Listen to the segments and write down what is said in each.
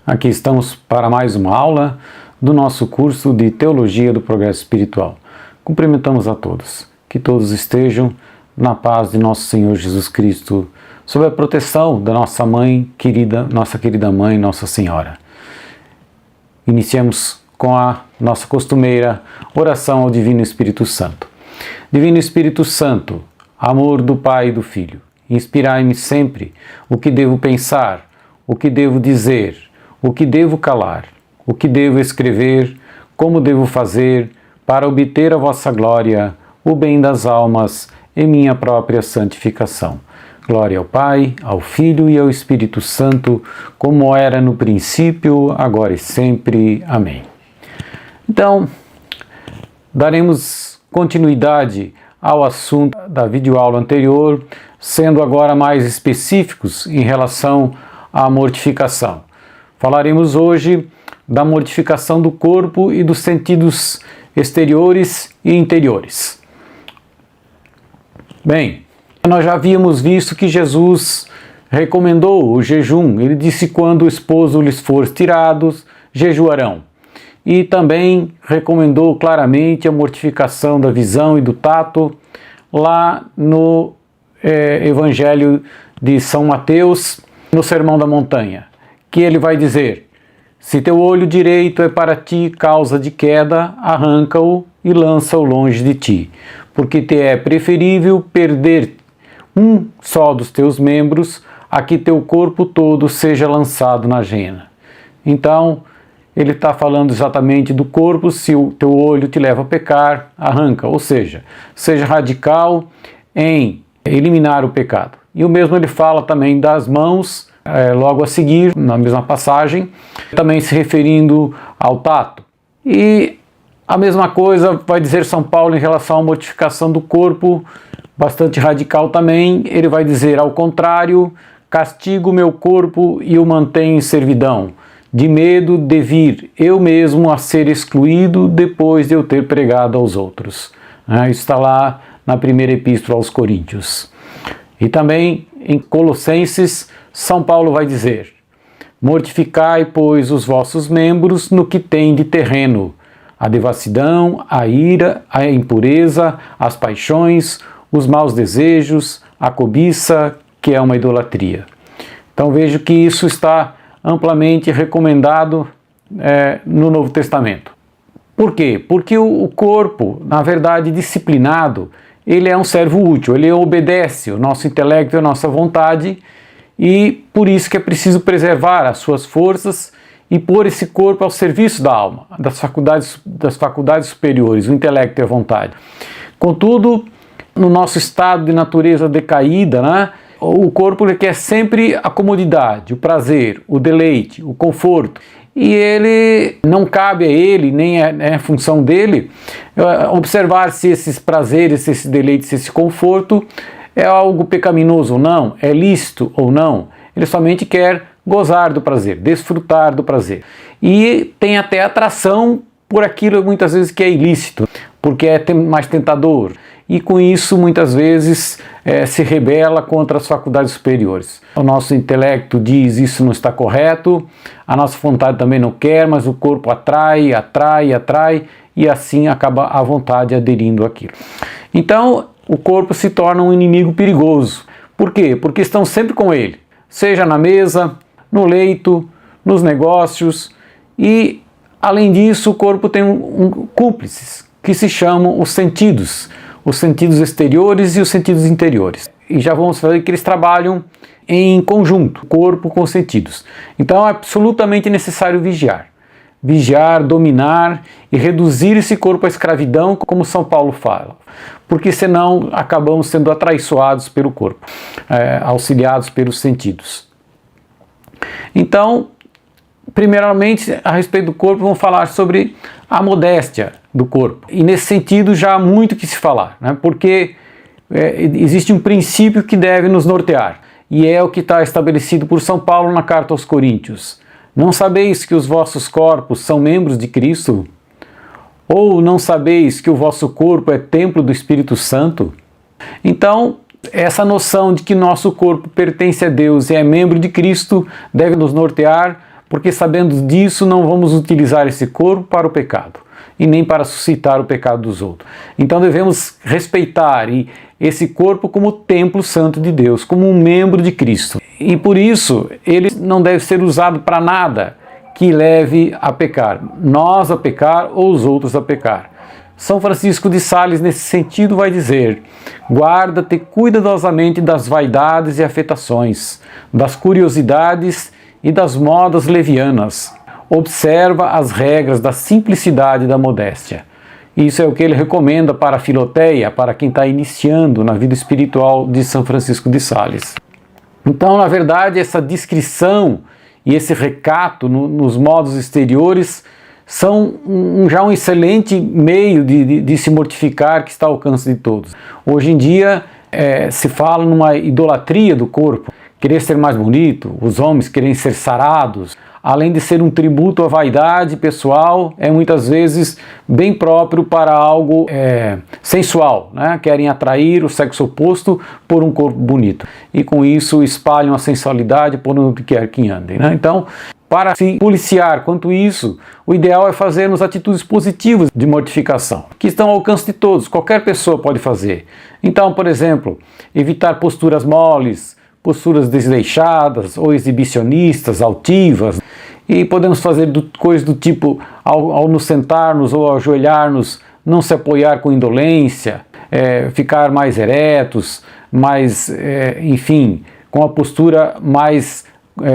Aqui estamos para mais uma aula do nosso curso de Teologia do Progresso Espiritual. Cumprimentamos a todos, que todos estejam na paz de nosso Senhor Jesus Cristo, sob a proteção da nossa mãe querida, nossa querida mãe, Nossa Senhora. Iniciamos com a nossa costumeira oração ao Divino Espírito Santo. Divino Espírito Santo, amor do Pai e do Filho, inspirai-me sempre o que devo pensar, o que devo dizer, o que devo calar, o que devo escrever, como devo fazer, para obter a vossa glória, o bem das almas e minha própria santificação. Glória ao Pai, ao Filho e ao Espírito Santo, como era no princípio, agora e sempre. Amém. Então, daremos continuidade ao assunto da videoaula anterior, sendo agora mais específicos em relação à mortificação. Falaremos hoje da mortificação do corpo e dos sentidos exteriores e interiores. Bem, nós já havíamos visto que Jesus recomendou o jejum. Ele disse: quando o esposo lhes for tirado, jejuarão. E também recomendou claramente a mortificação da visão e do tato lá no Evangelho de São Mateus, no Sermão da Montanha, que ele vai dizer: se teu olho direito é para ti causa de queda, arranca-o e lança-o longe de ti, porque te é preferível perder um só dos teus membros, a que teu corpo todo seja lançado na gena. Então, ele está falando exatamente do corpo. Se o teu olho te leva a pecar, arranca, ou seja radical em eliminar o pecado. E o mesmo ele fala também das mãos, logo a seguir, na mesma passagem, também se referindo ao tato. E a mesma coisa vai dizer São Paulo em relação à mortificação do corpo, bastante radical também. Ele vai dizer: ao contrário, castigo meu corpo e o mantenho em servidão, de medo de vir eu mesmo a ser excluído depois de eu ter pregado aos outros. Isso está lá na primeira epístola aos Coríntios. E também em Colossenses, São Paulo vai dizer: mortificai, pois, os vossos membros no que tem de terreno, a devassidão, a ira, a impureza, as paixões, os maus desejos, a cobiça, que é uma idolatria. Então vejo que isso está amplamente recomendado no Novo Testamento. Por quê? Porque o corpo, na verdade, disciplinado, ele é um servo útil, ele obedece o nosso intelecto e a nossa vontade, e por isso que é preciso preservar as suas forças e pôr esse corpo ao serviço da alma, das faculdades superiores, o intelecto e a vontade. Contudo, no nosso estado de natureza decaída, o corpo quer sempre a comodidade, o prazer, o deleite, o conforto. E ele não cabe a ele, nem é função dele, observar se esses prazeres, se esse deleite, se esse conforto é algo pecaminoso ou não, é lícito ou não. Ele somente quer gozar do prazer, desfrutar do prazer. E tem até atração por aquilo muitas vezes que é ilícito, porque é mais tentador. E com isso muitas vezes se rebela contra as faculdades superiores. O nosso intelecto diz: isso não está correto, a nossa vontade também não quer, mas o corpo atrai, e assim acaba a vontade aderindo àquilo. Então o corpo se torna um inimigo perigoso. Por quê? Porque estão sempre com ele, seja na mesa, no leito, nos negócios, e além disso o corpo tem cúmplices que se chamam os sentidos exteriores e os sentidos interiores. E já vamos ver que eles trabalham em conjunto, corpo com sentidos. Então é absolutamente necessário vigiar, dominar e reduzir esse corpo à escravidão, como São Paulo fala, porque senão acabamos sendo atraiçoados pelo corpo, auxiliados pelos sentidos. Então, primeiramente, a respeito do corpo, vamos falar sobre a modéstia do corpo. E nesse sentido já há muito que se falar, porque existe um princípio que deve nos nortear, e é o que está estabelecido por São Paulo na carta aos Coríntios. Não sabeis que os vossos corpos são membros de Cristo? Ou não sabeis que o vosso corpo é templo do Espírito Santo? Então, essa noção de que nosso corpo pertence a Deus e é membro de Cristo deve nos nortear porque sabendo disso não vamos utilizar esse corpo para o pecado e nem para suscitar o pecado dos outros. Então devemos respeitar esse corpo como templo santo de Deus, como um membro de Cristo. E por isso ele não deve ser usado para nada que leve a pecar, nós a pecar ou os outros a pecar. São Francisco de Sales, nesse sentido, vai dizer: guarda-te cuidadosamente das vaidades e afetações, das curiosidades e das modas levianas. Observa as regras da simplicidade e da modéstia. Isso é o que ele recomenda para a Filoteia, para quem está iniciando na vida espiritual de São Francisco de Sales. Então, na verdade, essa discrição e esse recato nos modos exteriores são já um excelente meio de se mortificar que está ao alcance de todos. Hoje em dia se fala numa idolatria do corpo, querer ser mais bonito, os homens querem ser sarados, além de ser um tributo à vaidade pessoal, é muitas vezes bem próprio para algo sensual, né? Querem atrair o sexo oposto por um corpo bonito e com isso espalham a sensualidade por onde quer que andem, né? Então, para se policiar quanto isso, o ideal é fazermos atitudes positivas de mortificação, que estão ao alcance de todos, qualquer pessoa pode fazer. Então, por exemplo, evitar posturas moles, posturas desleixadas ou exibicionistas, altivas, e podemos fazer coisas do tipo, ao nos sentarmos ou ajoelhar-nos, não se apoiar com indolência, ficar mais eretos, enfim, com a postura mais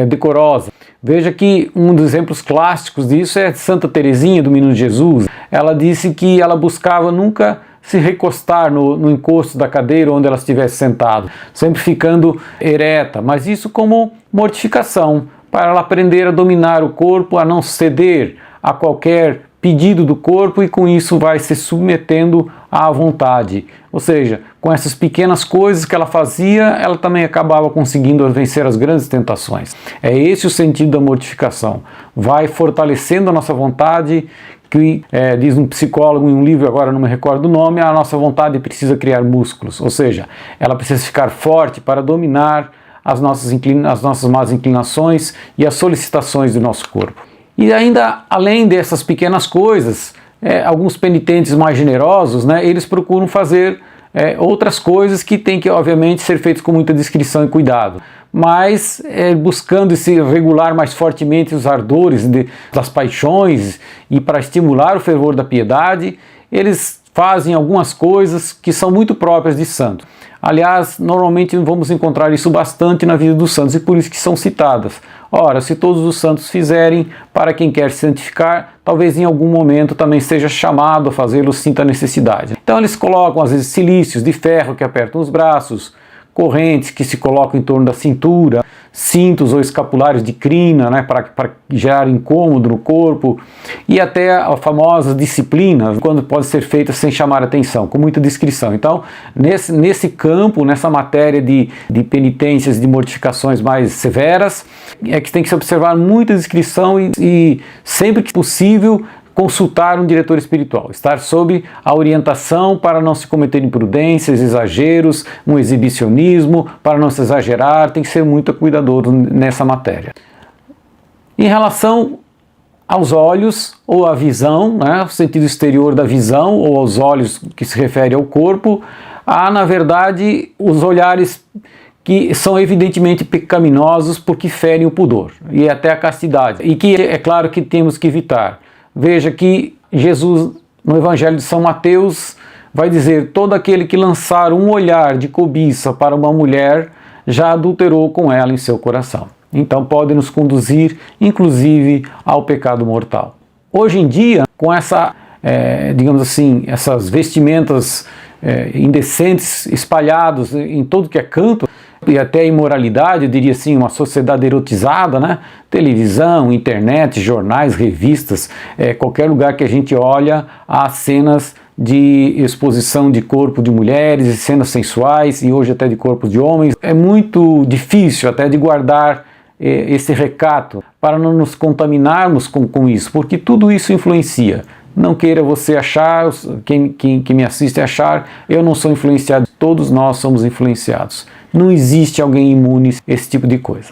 decorosa. Veja que um dos exemplos clássicos disso é Santa Teresinha do Menino Jesus. Ela disse que ela buscava nunca se recostar no encosto da cadeira onde ela estivesse sentada, sempre ficando ereta, mas isso como mortificação, para ela aprender a dominar o corpo, a não ceder a qualquer pedido do corpo e com isso vai se submetendo à vontade. Ou seja, com essas pequenas coisas que ela fazia, ela também acabava conseguindo vencer as grandes tentações. É esse o sentido da mortificação. Vai fortalecendo a nossa vontade, que diz um psicólogo em um livro, agora não me recordo o nome, a nossa vontade precisa criar músculos. Ou seja, ela precisa ficar forte para dominar as nossas más inclinações e as solicitações do nosso corpo. E ainda, além dessas pequenas coisas, alguns penitentes mais generosos, né, eles procuram fazer outras coisas que têm que, obviamente, ser feitas com muita discrição e cuidado, mas buscando se regular mais fortemente os ardores das paixões e para estimular o fervor da piedade, eles fazem algumas coisas que são muito próprias de santo. Aliás, normalmente vamos encontrar isso bastante na vida dos santos e por isso que são citadas. Ora, se todos os santos fizerem, para quem quer se santificar, talvez em algum momento também seja chamado a fazê-lo, sinta a necessidade. Então eles colocam às vezes cilícios de ferro que apertam os braços, correntes que se colocam em torno da cintura, cintos ou escapulários de crina, né, para gerar incômodo no corpo, e até a famosa disciplina, quando pode ser feita sem chamar atenção, com muita discrição. Então, nesse campo, nessa matéria de penitências, de mortificações mais severas, é que tem que se observar muita discrição e sempre que possível, consultar um diretor espiritual, estar sob a orientação para não se cometer imprudências, exageros, um exibicionismo, para não se exagerar, tem que ser muito cuidadoso nessa matéria. Em relação aos olhos ou à visão, né, o sentido exterior da visão ou aos olhos que se refere ao corpo, há na verdade os olhares que são evidentemente pecaminosos porque ferem o pudor e até a castidade, e que é claro que temos que evitar. Veja que Jesus, no Evangelho de São Mateus, vai dizer: todo aquele que lançar um olhar de cobiça para uma mulher, já adulterou com ela em seu coração. Então pode nos conduzir, inclusive, ao pecado mortal. Hoje em dia, com digamos assim, essas vestimentas indecentes espalhadas em todo que é canto, e até a imoralidade, eu diria assim, uma sociedade erotizada, né? Televisão, internet, jornais, revistas, qualquer lugar que a gente olha, há cenas de exposição de corpo de mulheres, cenas sensuais e hoje até de corpos de homens. É muito difícil até de guardar esse recato para não nos contaminarmos com isso, porque tudo isso influencia. Não queira você achar, quem me assiste achar, eu não sou influenciado, todos nós somos influenciados. Não existe alguém imune a esse tipo de coisa.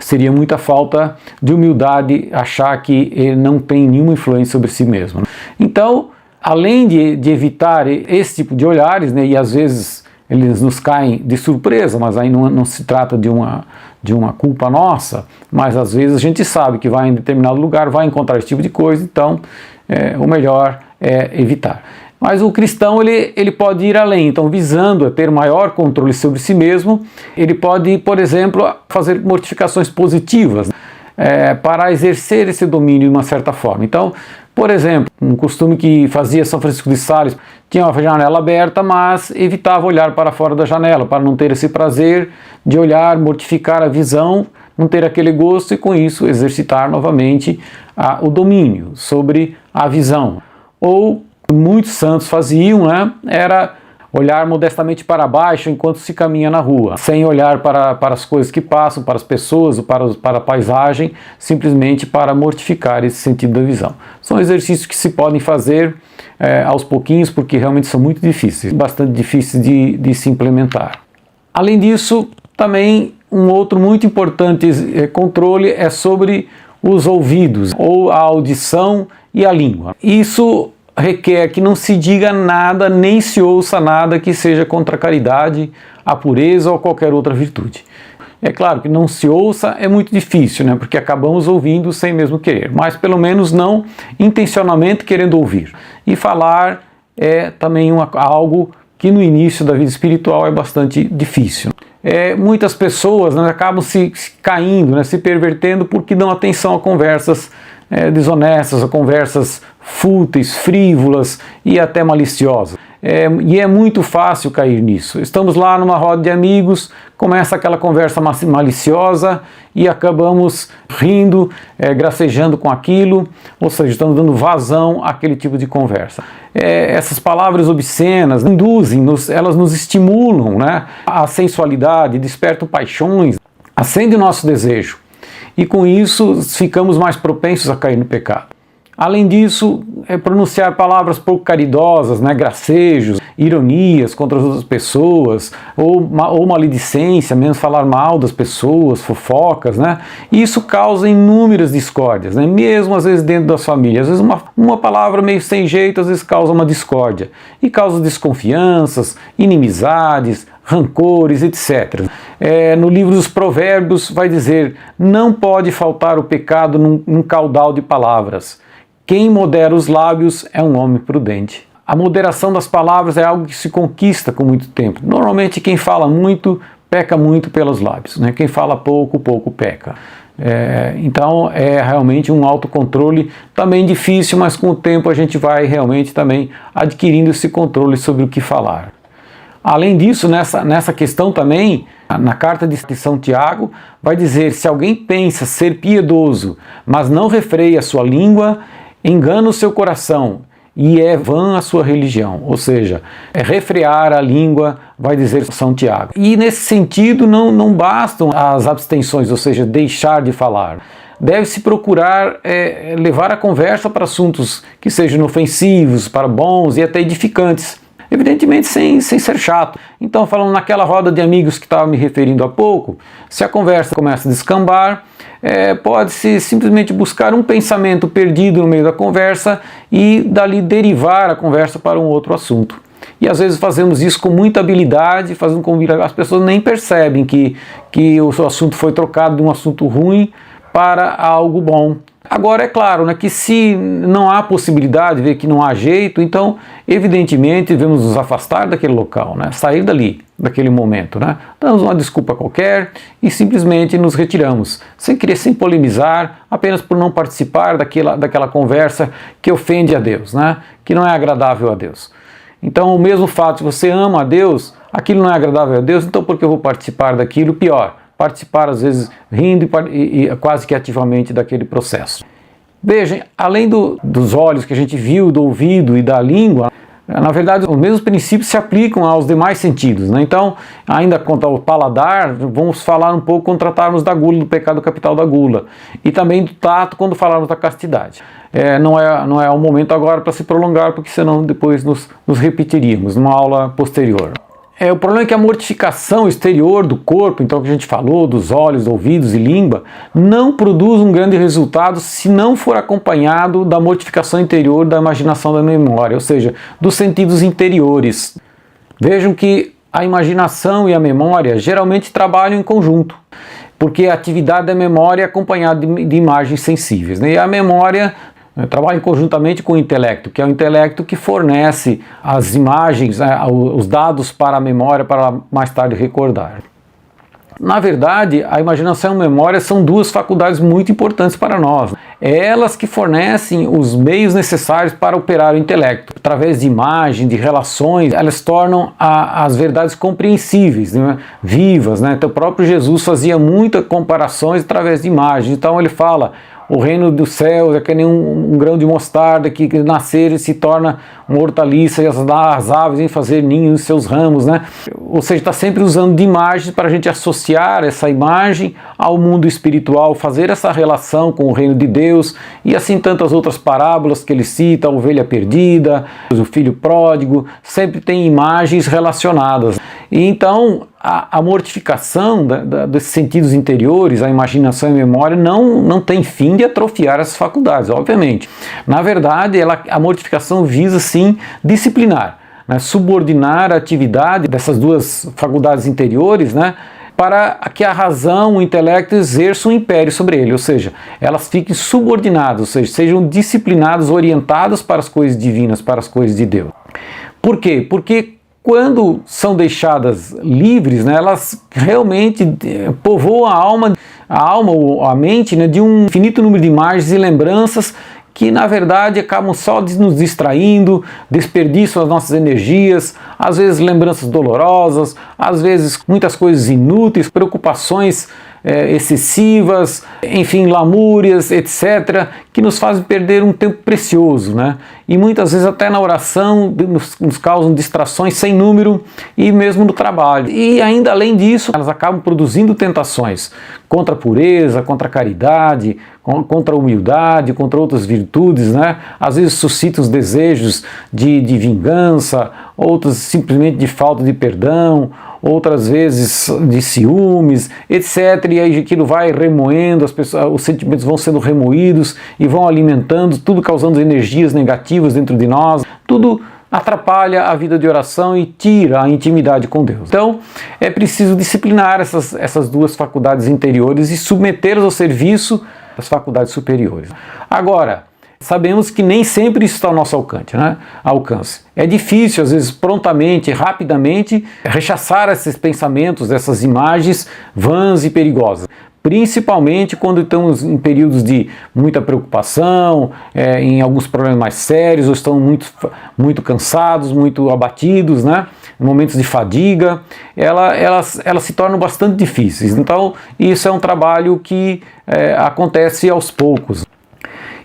seria muita falta de humildade achar que ele não tem nenhuma influência sobre si mesmo. Então, além de evitar esse tipo de olhares, né, e às vezes eles nos caem de surpresa, mas aí não se trata de uma culpa nossa, mas às vezes a gente sabe que vai em determinado lugar, vai encontrar esse tipo de coisa, então o melhor é evitar. Mas o cristão ele pode ir além, então visando ter maior controle sobre si mesmo, ele pode, por exemplo, fazer mortificações positivas para exercer esse domínio de uma certa forma. Então, por exemplo, um costume que fazia São Francisco de Sales, tinha uma janela aberta, mas evitava olhar para fora da janela, para não ter esse prazer de olhar, mortificar a visão, não ter aquele gosto e com isso exercitar novamente o domínio sobre a visão. Ou muitos santos faziam, né, era olhar modestamente para baixo enquanto se caminha na rua, sem olhar para as coisas que passam, para as pessoas, para a paisagem, simplesmente para mortificar esse sentido da visão. São exercícios que se podem fazer aos pouquinhos, porque realmente são muito difíceis, bastante difíceis de se implementar. Além disso, também um outro muito importante controle é sobre os ouvidos, ou a audição e a língua. Isso requer que não se diga nada, nem se ouça nada que seja contra a caridade, a pureza ou qualquer outra virtude. É claro que não se ouça é muito difícil, né? Porque acabamos ouvindo sem mesmo querer, mas pelo menos não intencionalmente querendo ouvir. E falar é também algo que no início da vida espiritual é bastante difícil. Muitas pessoas, né, acabam se caindo, né, se pervertendo porque dão atenção a conversas desonestas, a conversas fúteis, frívolas e até maliciosas. E é muito fácil cair nisso. Estamos lá numa roda de amigos, começa aquela conversa maliciosa e acabamos rindo, gracejando com aquilo, ou seja, estamos dando vazão àquele tipo de conversa. Essas palavras obscenas induzem, elas nos estimulam, né, a sensualidade, despertam paixões, acendem o nosso desejo. E com isso ficamos mais propensos a cair no pecado. Além disso, pronunciar palavras pouco caridosas, né, gracejos, ironias contra as outras pessoas, ou maledicência, mesmo falar mal das pessoas, fofocas, né? E isso causa inúmeras discórdias, né? Mesmo às vezes dentro das famílias. Às vezes uma palavra meio sem jeito, às vezes causa uma discórdia. E causa desconfianças, inimizades, rancores, etc. No livro dos Provérbios vai dizer: não pode faltar o pecado num caudal de palavras. Quem modera os lábios é um homem prudente. A moderação das palavras é algo que se conquista com muito tempo. Normalmente quem fala muito, peca muito pelos lábios, né? Quem fala pouco, pouco peca. Então é realmente um autocontrole também difícil, mas com o tempo a gente vai realmente também adquirindo esse controle sobre o que falar. Além disso, nessa questão também, na carta de São Tiago, vai dizer: se alguém pensa ser piedoso, mas não refreia a sua língua, engana o seu coração e é vã a sua religião. Ou seja, refrear a língua, vai dizer São Tiago. E nesse sentido não bastam as abstenções, ou seja, deixar de falar. Deve-se procurar levar a conversa para assuntos que sejam inofensivos, para bons e até edificantes. Evidentemente sem ser chato. Então, falando naquela roda de amigos que estava me referindo há pouco, se a conversa começa a descambar, pode-se simplesmente buscar um pensamento perdido no meio da conversa e dali derivar a conversa para um outro assunto. E às vezes fazemos isso com muita habilidade, fazendo com que as pessoas nem percebem que o seu assunto foi trocado de um assunto ruim para algo bom. Agora é claro, né, que se não há possibilidade, ver que não há jeito, então evidentemente devemos nos afastar daquele local, né, sair dali, daquele momento, né, damos uma desculpa qualquer e simplesmente nos retiramos, sem polemizar, apenas por não participar daquela conversa que ofende a Deus, né, que não é agradável a Deus. Então o mesmo fato, se você ama a Deus, aquilo não é agradável a Deus, então por que eu vou participar daquilo? Pior, participar às vezes rindo e quase que ativamente daquele processo. Vejam, além dos olhos que a gente viu, do ouvido e da língua, na verdade os mesmos princípios se aplicam aos demais sentidos, né? Então, ainda quanto ao paladar, vamos falar um pouco quando tratarmos da gula, do pecado capital da gula, e também do tato quando falarmos da castidade. Não é o momento agora para se prolongar, porque senão depois nos repetiríamos numa aula posterior. O problema é que a mortificação exterior do corpo, então que a gente falou, dos olhos, ouvidos e língua, não produz um grande resultado se não for acompanhado da mortificação interior da imaginação da memória, ou seja, dos sentidos interiores. Vejam que a imaginação e a memória geralmente trabalham em conjunto, porque a atividade da memória é acompanhada de imagens sensíveis, né? E a memória trabalha conjuntamente com o intelecto, que é o intelecto que fornece as imagens, os dados para a memória, para mais tarde recordar. Na verdade, a imaginação e a memória são duas faculdades muito importantes para nós. É elas que fornecem os meios necessários para operar o intelecto. Através de imagem, de relações, elas tornam as verdades compreensíveis, né? Vivas, né? Então o próprio Jesus fazia muitas comparações através de imagens. Então ele fala: o reino dos céus é que nem um grão de mostarda que nascer e se torna uma hortaliça, e as aves vêm fazer ninho nos seus ramos, né? Ou seja, está sempre usando de imagens para a gente associar essa imagem ao mundo espiritual, fazer essa relação com o reino de Deus, e assim tantas outras parábolas que ele cita, a ovelha perdida, o filho pródigo, sempre tem imagens relacionadas. E então a mortificação desses sentidos interiores, a imaginação e a memória, não tem fim de atrofiar essas faculdades, obviamente. Na verdade, a mortificação visa sim disciplinar, né, subordinar a atividade dessas duas faculdades interiores, né, para que a razão, o intelecto exerça um império sobre ele, ou seja, elas fiquem subordinadas, ou seja, sejam disciplinadas, orientadas para as coisas divinas, para as coisas de Deus. Por quê? Porque quando são deixadas livres, né, elas realmente povoam a alma ou a mente, né, de um infinito número de imagens e lembranças que na verdade acabam só nos distraindo, desperdiçam as nossas energias, às vezes lembranças dolorosas, às vezes muitas coisas inúteis, preocupações excessivas, enfim, lamúrias, etc., que nos fazem perder um tempo precioso, né? E muitas vezes até na oração nos causam distrações sem número, e mesmo no trabalho. E ainda além disso, elas acabam produzindo tentações contra a pureza, contra a caridade, contra a humildade, contra outras virtudes, né? Às vezes suscitam os desejos de vingança, outras simplesmente de falta de perdão, outras vezes de ciúmes, etc. E aí aquilo vai remoendo, os sentimentos vão sendo remoídos e vão alimentando, tudo causando energias negativas dentro de nós, tudo atrapalha a vida de oração e tira a intimidade com Deus. Então é preciso disciplinar essas duas faculdades interiores e submetê-las ao serviço das faculdades superiores. Agora, sabemos que nem sempre isso está ao nosso alcance. É difícil, às vezes, prontamente, rapidamente, rechaçar esses pensamentos, essas imagens vãs e perigosas. Principalmente quando estamos em períodos de muita preocupação, em alguns problemas mais sérios, ou estão muito cansados, muito abatidos, né? Em momentos de fadiga, elas se tornam bastante difíceis. Então, isso é um trabalho que acontece aos poucos.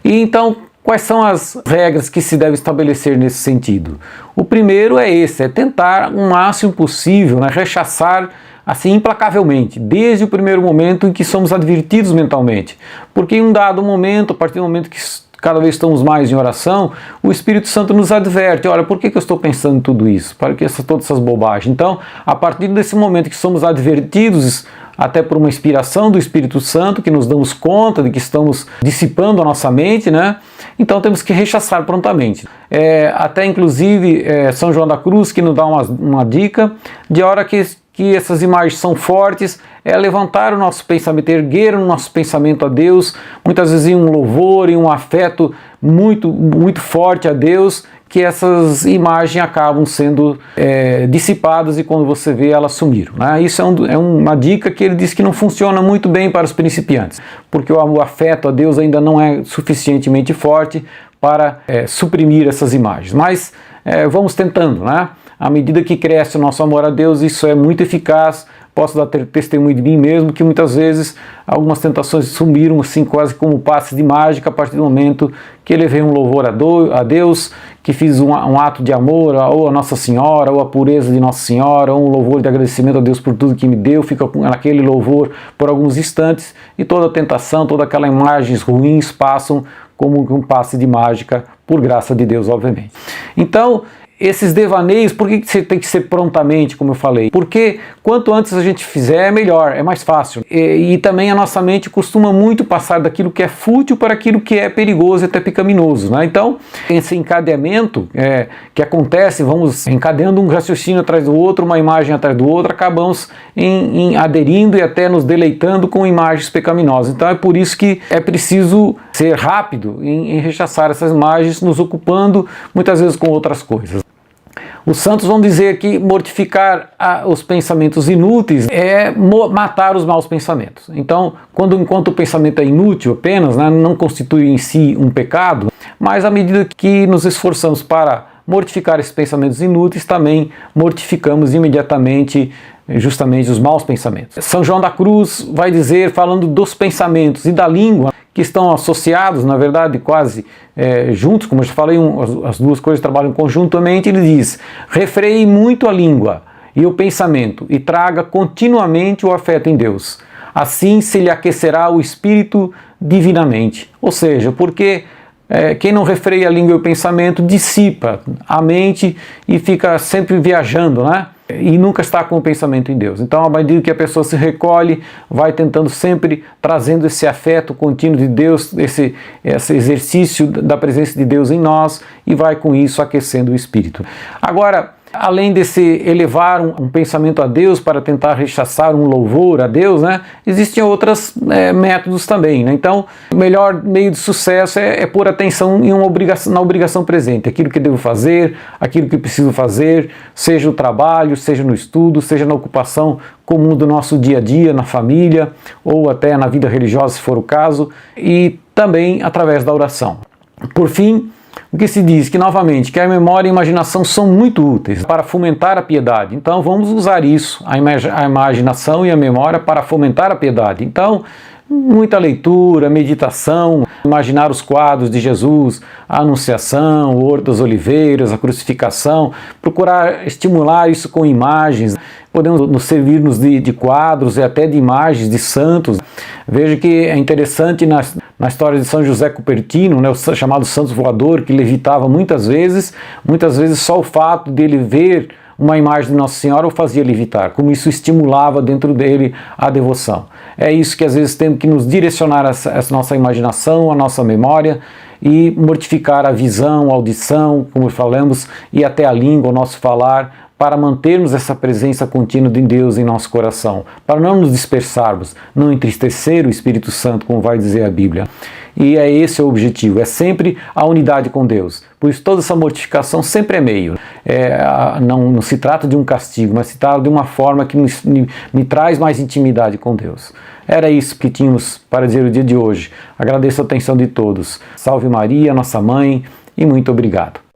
E então, quais são as regras que se deve estabelecer nesse sentido? O primeiro é tentar o máximo possível, né, rechaçar assim implacavelmente, desde o primeiro momento em que somos advertidos mentalmente. Porque em um dado momento, a partir do momento que cada vez estamos mais em oração, o Espírito Santo nos adverte: olha, por que eu estou pensando em tudo isso? Para que todas essas bobagens? Então, a partir desse momento que somos advertidos, até por uma inspiração do Espírito Santo, que nos damos conta de que estamos dissipando a nossa mente, né? Então temos que rechaçar prontamente. Até inclusive São João da Cruz, que nos dá uma dica de hora que essas imagens são fortes, levantar o nosso pensamento, erguer o nosso pensamento a Deus, muitas vezes em um louvor, em um afeto muito, muito forte a Deus, que essas imagens acabam sendo dissipadas e quando você vê elas sumiram, né? Isso é uma dica que ele diz que não funciona muito bem para os principiantes, porque o afeto a Deus ainda não é suficientemente forte para suprimir essas imagens. Mas vamos tentando, né? À medida que cresce o nosso amor a Deus, isso é muito eficaz. Posso dar testemunho de mim mesmo, que muitas vezes algumas tentações sumiram assim quase como passes de mágica a partir do momento que elevei um louvor a Deus, que fiz um ato de amor ou a Nossa Senhora, ou a pureza de Nossa Senhora, ou um louvor de agradecimento a Deus por tudo que me deu, fica naquele louvor por alguns instantes e toda a tentação, todas aquelas imagens ruins passam como um passe de mágica, por graça de Deus, obviamente. Então, esses devaneios, por que você tem que ser prontamente, como eu falei? Porque quanto antes a gente fizer, é melhor, é mais fácil. E também a nossa mente costuma muito passar daquilo que é fútil para aquilo que é perigoso e até pecaminoso, né? Então, esse encadeamento que acontece, vamos encadeando um raciocínio atrás do outro, uma imagem atrás do outro, acabamos aderindo e até nos deleitando com imagens pecaminosas. Então é por isso que é preciso ser rápido em rechaçar essas imagens, nos ocupando muitas vezes com outras coisas. Os santos vão dizer que mortificar os pensamentos inúteis é matar os maus pensamentos. Então, enquanto o pensamento é inútil apenas, né, não constitui em si um pecado, mas à medida que nos esforçamos para mortificar esses pensamentos inúteis, também mortificamos imediatamente justamente os maus pensamentos. São João da Cruz vai dizer, falando dos pensamentos e da língua, que estão associados, na verdade, quase juntos, como eu já falei, as duas coisas trabalham conjuntamente. Ele diz: refreie muito a língua e o pensamento, e traga continuamente o afeto em Deus. Assim se lhe aquecerá o espírito divinamente. Ou seja, porque quem não refreia a língua e o pensamento dissipa a mente e fica sempre viajando, né? E nunca está com o pensamento em Deus. Então, à medida que a pessoa se recolhe, vai tentando sempre trazendo esse afeto contínuo de Deus, esse exercício da presença de Deus em nós, e vai com isso aquecendo o espírito. Agora, além desse elevar um pensamento a Deus para tentar rechaçar um louvor a Deus, né, existem outros métodos também, né? Então, o melhor meio de sucesso é pôr atenção na obrigação presente, aquilo que devo fazer, aquilo que preciso fazer, seja o trabalho, seja no estudo, seja na ocupação comum do nosso dia a dia, na família, ou até na vida religiosa, se for o caso, e também através da oração. Por fim, o que se diz que, novamente, que a memória e a imaginação são muito úteis para fomentar a piedade. Então vamos usar isso, a imaginação e a memória, para fomentar a piedade. Então, muita leitura, meditação, imaginar os quadros de Jesus, a Anunciação, o Horto das Oliveiras, a crucificação, procurar estimular isso com imagens. Podemos nos servir-nos de quadros e até de imagens de santos. Veja que é interessante na história de São José Cupertino, né, o chamado Santos Voador, que levitava muitas vezes só o fato dele ver uma imagem de Nossa Senhora o fazia levitar, como isso estimulava dentro dele a devoção. É isso que às vezes temos que nos direcionar a nossa imaginação, a nossa memória, e mortificar a visão, a audição, como falamos, e até a língua, o nosso falar, para mantermos essa presença contínua de Deus em nosso coração, para não nos dispersarmos, não entristecer o Espírito Santo, como vai dizer a Bíblia. E é esse o objetivo, é sempre a unidade com Deus. Por isso toda essa mortificação sempre é meio. Não se trata de um castigo, mas se trata de uma forma que me traz mais intimidade com Deus. Era isso que tínhamos para dizer o dia de hoje. Agradeço a atenção de todos. Salve Maria, nossa mãe, e muito obrigado.